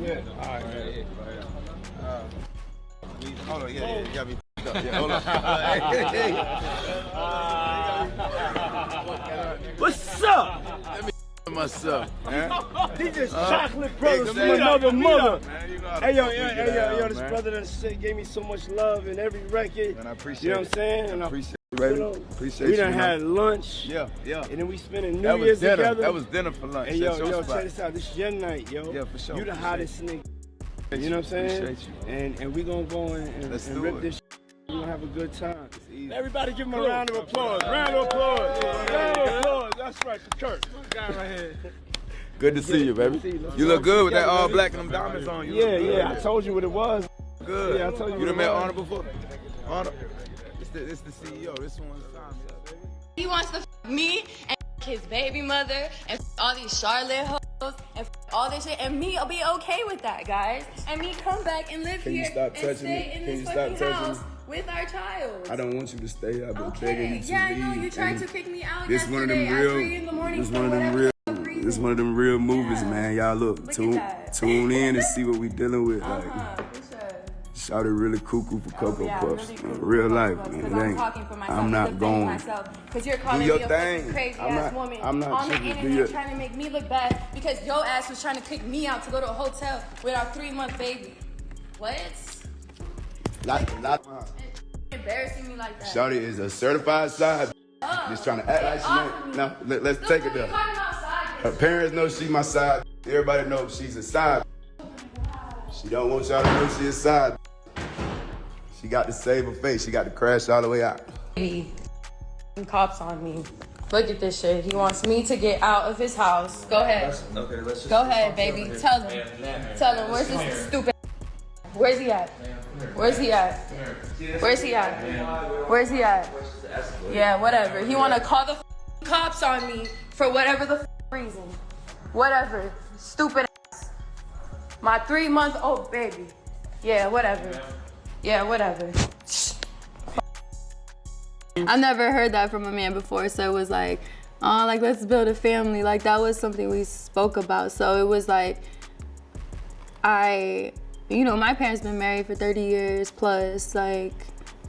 Yeah. All right, hold on, yeah, you got me up. Yeah, hold on. What's up? Let me myself, man. These just chocolate brothers from another mother. Hey, yo, this brother that shit gave me so much love in every record. And I appreciate you know what I'm saying? And appreciate it, baby. Appreciate you. We done had lunch. Yeah. And then we spent New Year's together. That was dinner for lunch. Hey, yo, check this out. This is your night, yo. Yeah, for sure. You the hottest nigga. You know what I'm saying? Appreciate you. And we gonna go and rip this shit. We gonna have a good time. Everybody give him a round of applause. Round of applause. Round of applause. That's right, for Kurt. Guy right here. Good to see you, baby. You look good with that all black and them diamonds on you. Yeah. I told you what it was. Good. Yeah, I told you. You done met Honor before? Honor. It's the CEO. This one's time, baby. He wants to f me and his baby mother and all these Charlotte hoes and all this shit, and me will be okay with that, guys. And me come back and live here and stay in this fucking house with our child. I don't want you to stay. I've been begging you to yeah, leave. I know you tried to kick me out This yesterday one of them at real. 3 in the morning. This one of them real movies, man. Y'all look tune in and see what we dealing with. Like, shouted really cuckoo for Cocoa Puffs. Really real life, man. It ain't. I'm not going. Because you're calling me a fucking crazy ass woman I'm not on the tripping. internet trying to make me look bad because your ass was trying to kick me out to go to a hotel with our 3-month baby. What? Embarrassing me like that. Shawty is a certified side. Just trying to act like she ain't. No, let's take it there. Her parents know she my side. Everybody knows she's a side. She don't want y'all to know she a side. She got to save her face. She got to crash all the way out. Cops on me. Look at this shit. He wants me to get out of his house. Go ahead. Go ahead, baby. Tell him. Tell him. Where's this stupid? Where's he at? Where's he at? Where's he at? Where's he at? Yeah, whatever. He want to call the cops on me for whatever the reason. Whatever. Stupid ass. My 3-month-old baby. Yeah, whatever. Yeah, whatever. I've never heard that from a man before, so it was like, oh, like, let's build a family. Like, that was something we spoke about. So it was like, you know, my parents been married for 30 years plus. Like,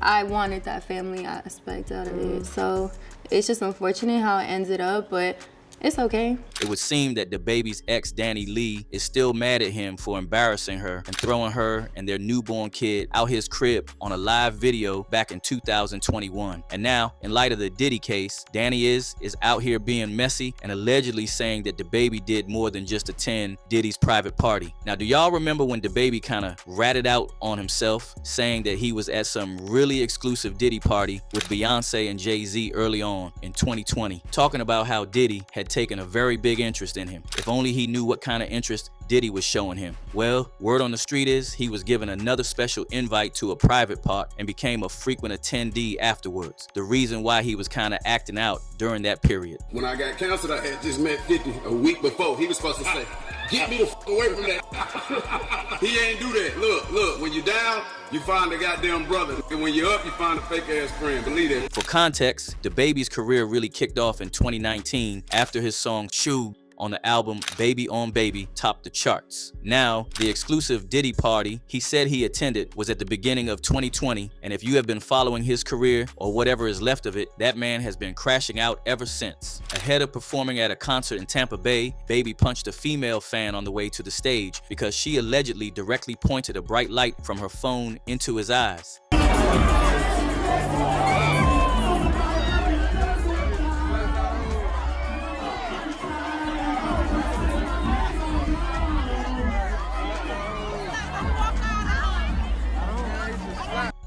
I wanted that family aspect out of it. So it's just unfortunate how it ended up, but it's okay. It would seem that DaBaby's ex, Dani Leigh, is still mad at him for embarrassing her and throwing her and their newborn kid out his crib on a live video back in 2021. And now, in light of the Diddy case, Dani is out here being messy and allegedly saying that DaBaby did more than just attend Diddy's private party. Now, do y'all remember when DaBaby kind of ratted out on himself, saying that he was at some really exclusive Diddy party with Beyonce and Jay-Z early on in 2020, talking about how Diddy had taken a very big interest in him. If only he knew what kind of interest Diddy was showing him. Well, word on the street is he was given another special invite to a private part and became a frequent attendee afterwards. The reason why he was kind of acting out during that period. When I got canceled, I had just met 50 a week before. He was supposed to say, get me the f away from that. He ain't do that. Look, when you're down, you find a goddamn brother. And when you're up, you find a fake ass friend. Believe that. For context, DaBaby's career really kicked off in 2019 after his song Chew on the album Baby on Baby topped the charts. Now, the exclusive Diddy party he said he attended was at the beginning of 2020, and if you have been following his career or whatever is left of it, that man has been crashing out ever since. Ahead of performing at a concert in Tampa Bay, Baby punched a female fan on the way to the stage because she allegedly directly pointed a bright light from her phone into his eyes.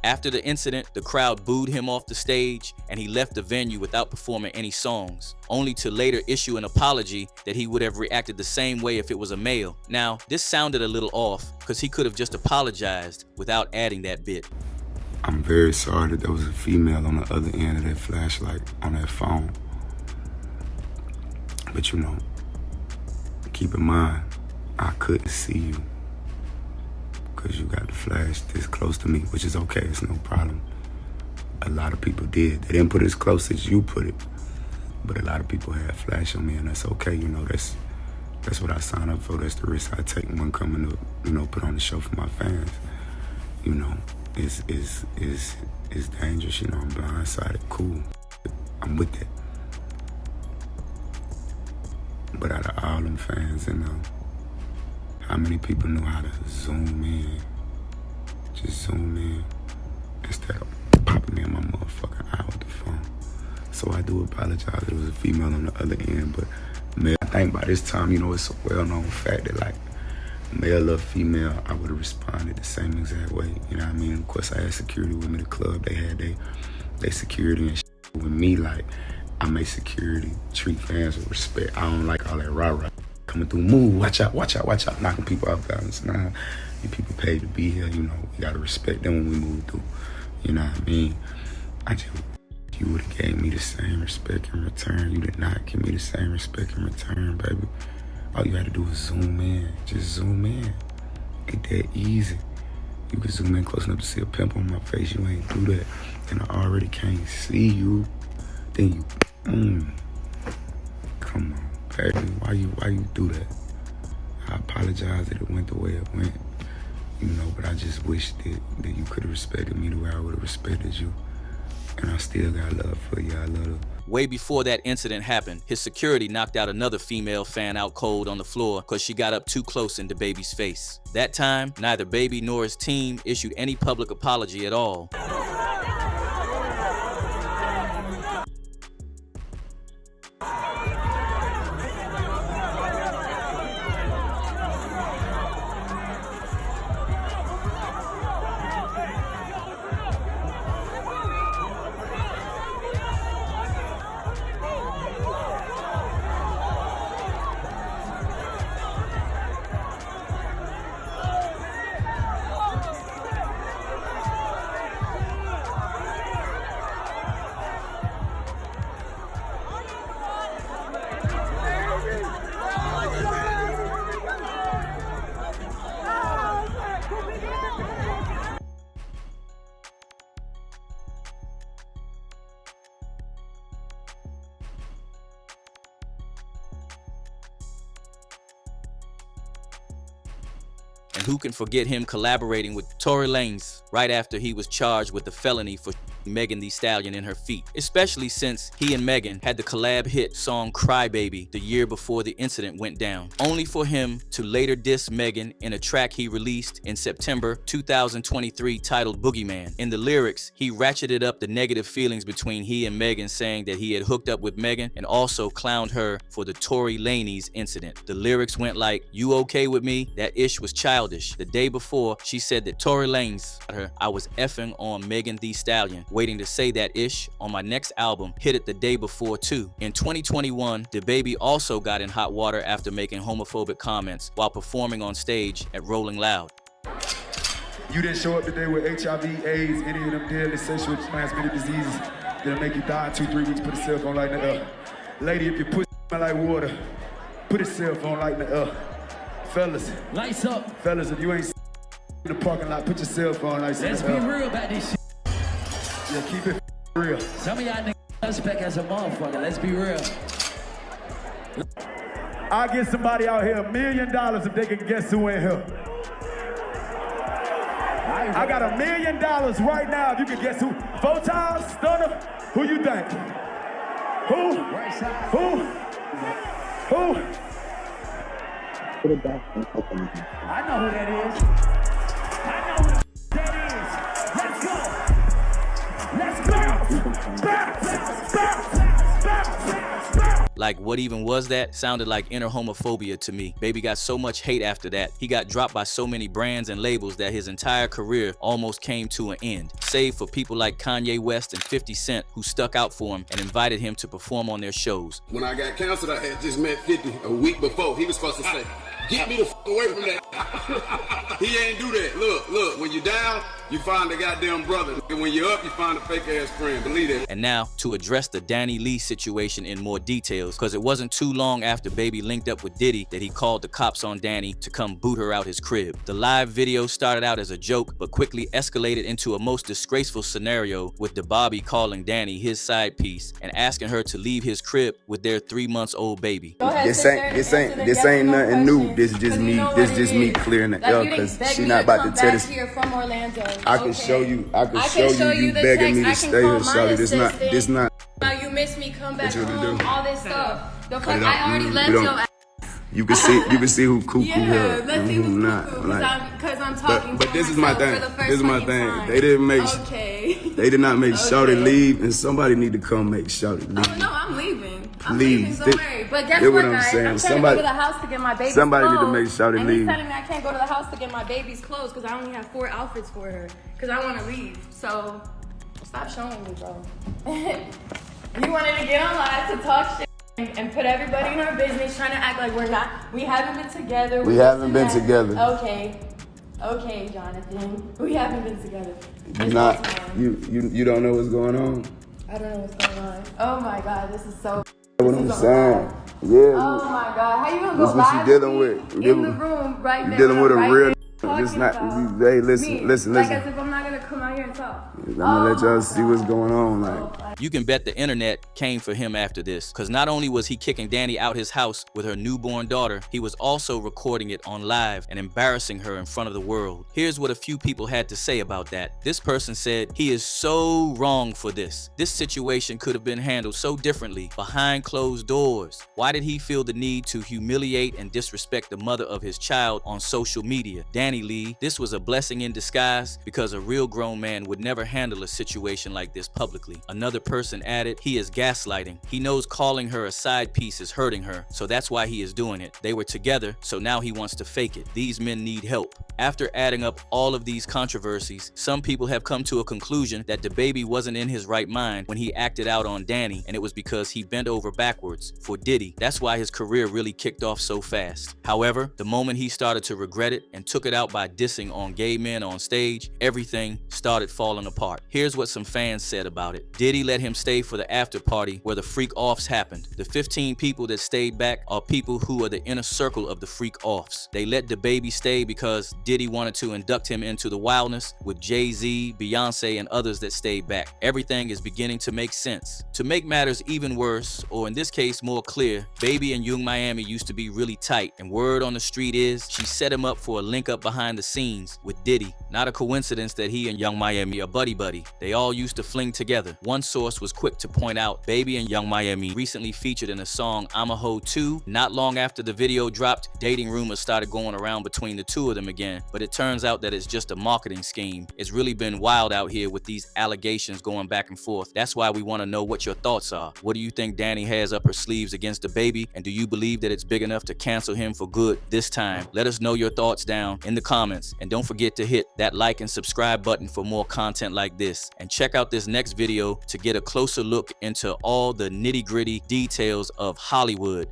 After the incident, the crowd booed him off the stage and he left the venue without performing any songs, only to later issue an apology that he would have reacted the same way if it was a male. Now, this sounded a little off because he could have just apologized without adding that bit. I'm very sorry that there was a female on the other end of that flashlight on that phone. But you know, keep in mind, I couldn't see you because you got the flash this close to me, which is okay, it's no problem. A lot of people did. They didn't put it as close as you put it, but a lot of people had flash on me, and that's okay, you know, that's what I signed up for. That's the risk I take when coming up. you know, put on the show for my fans, you know, is dangerous. You know, I'm blindsided. Cool, I'm with that. But out of all them fans, you know, how many people know how to zoom in? Just zoom in instead of popping me in my motherfucking eye with the phone. So I do apologize. There was a female on the other end, but male, I think by this time, you know, it's a well-known fact that like male or female, I would have responded the same exact way. You know what I mean? Of course, I had security with me. The club, they had they security and shit. With me, like, I make security treat fans with respect. I don't like all that rah-rah. Coming through, move, watch out, knocking people off balance. Nah, you people paid to be here, you know, we gotta respect them when we move through. You know what I mean? You would have gave me the same respect in return. You did not give me the same respect in return, baby. All you had to do was zoom in. Just zoom in. Ain't that easy. You can zoom in close enough to see a pimple on my face. You ain't do that. And I already can't see you. Then you, come on, baby. Why you do that? I apologize that it went the way it went. You know, but I just wish that you could have respected me the way I would have respected you. And I still got love for you. I love her. Way before that incident happened, his security knocked out another female fan out cold on the floor because she got up too close in DaBaby's face. That time, neither Baby nor his team issued any public apology at all. And who can forget him collaborating with Tory Lanez right after he was charged with the felony for Megan Thee Stallion in her feet, especially since he and Megan had the collab hit song Cry Baby the year before the incident went down, only for him to later diss Megan in a track he released in September 2023 titled Boogeyman. In the lyrics, he ratcheted up the negative feelings between he and Megan, saying that he had hooked up with Megan and also clowned her for the Tory Lanez incident. The lyrics went like, "You okay with me? That ish was childish." The day before, she said that Tory Lanez told her, "I was effing on Megan Thee Stallion, waiting to say that ish on my next album." Hit it the day before too. In 2021, DaBaby also got in hot water after making homophobic comments while performing on stage at Rolling Loud. You didn't show up today with HIV, AIDS, any of them deadly sexually transmitted diseases that'll make you die in 2-3 weeks. Put a cell phone light in the air. Lady, if you push like water, put a cell phone light in the air. Fellas, lights up. Fellas, if you ain't in the parking lot, put your cell phone lights in the air. Let's be real about this shit. Yeah, keep it real. Some of y'all niggas suspect as a motherfucker. Let's be real. I'll get somebody out here $1 million if they can guess who in here. I got $1 million right now if you can guess who. 4 times, Stunner, who you think? Who? Who? Put it back and open it. I know who that is. I know who that is. Let's go. Like, what even was that? Sounded like inner homophobia to me. Baby got so much hate after that. He got dropped by so many brands and labels that his entire career almost came to an end, save for people like Kanye West and 50 Cent, who stuck out for him and invited him to perform on their shows. When I got canceled, I had just met 50 a week before. He was supposed to say, "Get me the f away from that." He ain't do that. Look, when when you're down, you find a goddamn brother. And when you're up, you find a fake ass friend. Believe that. And now, to address the Dani Leigh situation in more details, because it wasn't too long after Baby linked up with Diddy that he called the cops on Dani to come boot her out his crib. The live video started out as a joke, but quickly escalated into a most disgraceful scenario, with DaBaby's calling Dani his side piece and asking her to leave his crib with their 3-month-old baby. This ain't nothing new. This is just me. This is just me clearing the air, because she not about to tell this. From Orlando. I can show you. I can show you begging me to stay here, shawty. This not. Now you miss me, come back What you home, do? all this stuff. The fuck, I already left your ass. You can see who cuckoo here let's and see who who's not. cuckoo, Like, because I'm talking but for this is my thing. myself for the first This is my fucking thing. time. They didn't make. Okay. They did not make Shawty leave, and somebody need to come make Shawty leave. Oh, no, I'm leaving. I'm Please. leaving, don't worry. But guess Hear what, what I'm guys? saying. I'm trying Somebody- to go to the house to get my baby's somebody need to clothes. make Shawty and leave. he's telling me I can't go to the house to get my baby's clothes because I only have 4 outfits for her because I want to leave. So stop showing me, bro. You wanted to get on live to talk shit and put everybody in our business, trying to act like we haven't been together. We haven't been together. Okay, Jonathan. We haven't been together. You don't know what's going on. I don't know what's going on. Oh my God, this is so. What I'm saying. Yeah. Oh my God, how you gonna go This what live you dealing with. in the room right now? You dealing with a right real. there Just talking not. about Hey, listen. me. Listen. Like as if I'm not gonna come out here and talk. I'm gonna let y'all see what's going on. Like. You can bet the internet came for him after this, because not only was he kicking Dani out his house with her newborn daughter, he was also recording it on live and embarrassing her in front of the world. Here's what a few people had to say about that. This person said, he is so wrong for this. This situation could have been handled so differently behind closed doors. Why did he feel the need to humiliate and disrespect the mother of his child on social media? Dani Leigh, this was a blessing in disguise, because a real grown man would never handle a situation like this publicly. Another person added, he is gaslighting. He knows calling her a side piece is hurting her, so that's why he is doing it. They were together, so now he wants to fake it. These men need help. After adding up all of these controversies, some people have come to a conclusion that DaBaby wasn't in his right mind when he acted out on Dani, and it was because he bent over backwards for Diddy. That's why his career really kicked off so fast. However, the moment he started to regret it and took it out by dissing on gay men on stage, everything started falling apart. Here's what some fans said about it. Diddy let him stay for the after party where the freak offs happened. The 15 people that stayed back are people who are the inner circle of the freak offs. They let DaBaby stay because Diddy wanted to induct him into the wildness with Jay-Z, Beyonce, and others that stayed back. Everything is beginning to make sense. To make matters even worse, or in this case more clear, Baby and Yung Miami used to be really tight, and word on the street is she set him up for a link up behind the scenes with Diddy. Not a coincidence that he and Yung Miami are buddy-buddy. They all used to fling together. One source was quick to point out Baby and Yung Miami recently featured in a song I'm a Hoe 2. Not long after the video dropped, dating rumors started going around between the two of them again, but it turns out that it's just a marketing scheme. It's really been wild out here with these allegations going back and forth. That's why we want to know what your thoughts are. What do you think Dani has up her sleeves against DaBaby, and do you believe that it's big enough to cancel him for good this time? Let us know your thoughts down in the comments, and don't forget to hit that like and subscribe button for more content like this, and check out this next video to get a closer look into all the nitty-gritty details of Hollywood.